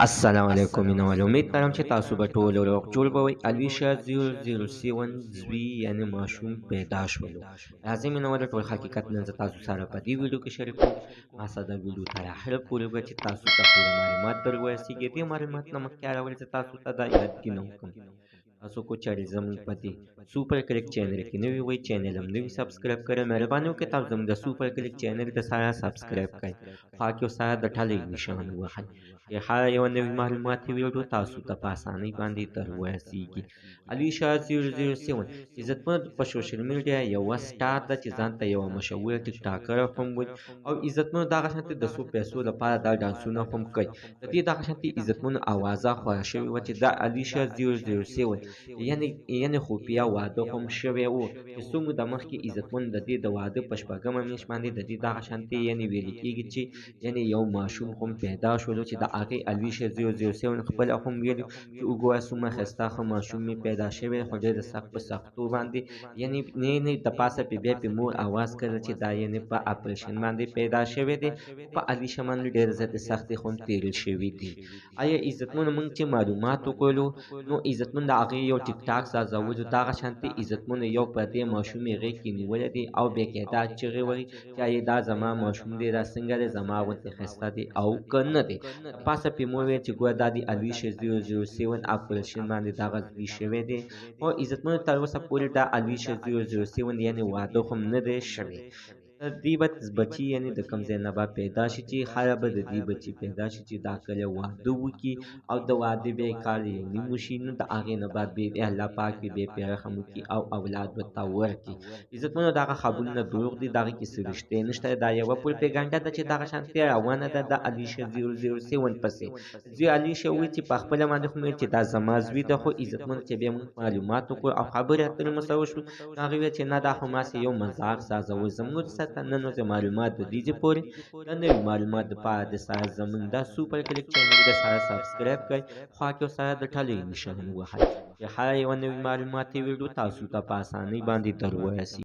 السلام علیکم مینوال امید لرم چې تاسو به ټول روغ جوړ به وئ. الویشا 007 زوی یعنی ماشوم پیدا شولو. راځئ مینوال ټول حقیقت نن زه تاسو سره په دې ویډیو کې شریکوم. ما سره د ویډیو تر اخره پورې وګورئ چې تاسو ته پوره معلومات در ورسیږي. دې معلومات نه مخکې اړول چې تاسو ته دا یادګي نه وکړم. تاسو کو چارې زموږ په دې سوپر کلیک چینل کې نوی وئ، چینل هم نوی سبسکرایب کړئ. مهرباني وکړئ تاسو زموږ د سوپر کلیک چینل د سره سبسکرایب کړئ، خوا کې سره د ټلۍ نشان ووهئ چې هر یوه نوې معلوماتي ویډیو تاسو ته په اسانۍ باندې در ورسیږي. الویشا 007 عزتمنو په سوشل میډیا یوه سټار ده چې ځان ته یوه مشهوره ټیک ټاکر هم وایي او عزتمنو دغه شانتې د څو پیسو لپاره دا ډانسونه هم کوي. د دې دغه شانتې عزتمنو اوازه خوره شوې وه چې دا الویشا 007 یعنې خفیه واده هم شوی و چې څو موده مخکې عزتمنو د دې د واده په شپږمه میاشت باندې د دې دغه شانتې یعنې ویل کېږي چې یعنې یو ماشوم هم پیدا شولو چې د هغې الویشا 007 خپله هم ویلي چې وګوره څومره ښایسته ښه ماشوم مې پیدا شوی خو ډېر د سخت په سختو باندې یعنې د پاسه پې بیا پې مور اواز کړی چې دا یعنې په اپریشن باندې پیدا شوی دی. په الویشا باندې ډېر زیاتې سختې هم تېرې شوي دي. آیا عزتمنو موږ چې معلومات وکړلو نو عزتمن د هغې یو ټیک ټاک سازولو دغه شانتې عزتمنو یو پردی ماشوم یې غېږ کې نیولی دی او بېقاعده چغې وهي چې آیا دا زما ماشوم دی، دا څنګه دی، زما غوندې ښایسته دی او که نه دی. د پاسه پې مور ویل چې ګوره دا د الویشا 007 اپریشن باندې دغه زوی شوی دی خو عزتمنو تر اوسه پورې دا الویشا 007 یعنې واده هم نه دی شوی. د دې به بچي یعنې د کوم ځای نه به پیدا شي چې هره به د دې بچي پیدا شي چې دا کله واده وکړي او د واده بیا یې کال یې نیم وشي نو د هغې نه بعد بیا الله پاک بیا پې رحم وکړي او اولاد ورته ورکړي. عزتمنو دغه خبرونه دروغ دي، دغې کې څه رښتیا نشته. دا یوه پروپیګنډه ده چې دغه شانتې روانه ده د الویشا 007 پسې. زوی الویشا وایي چې په خپله باندې خو مې چې دا زما زوی ده خو عزتمنو چې بیا موږ معلومات وکړو او خبرې اترې مو سره وشوې نو هغې ویل چې نه دا خو ماسې یو مذاق سازول. زموږ سره نن ورځې معلومات د دې ځای پورې. د نوي معلومات دپاره د سره زموږ دا سوپر کلیک چینل د سره سبسکرایب کړئ، خوا کې سره د ټلۍ نښان ووهئ چې هره یوه نوې معلوماتي ویډیو تاسو ته په اسانۍ باندې در ورسي.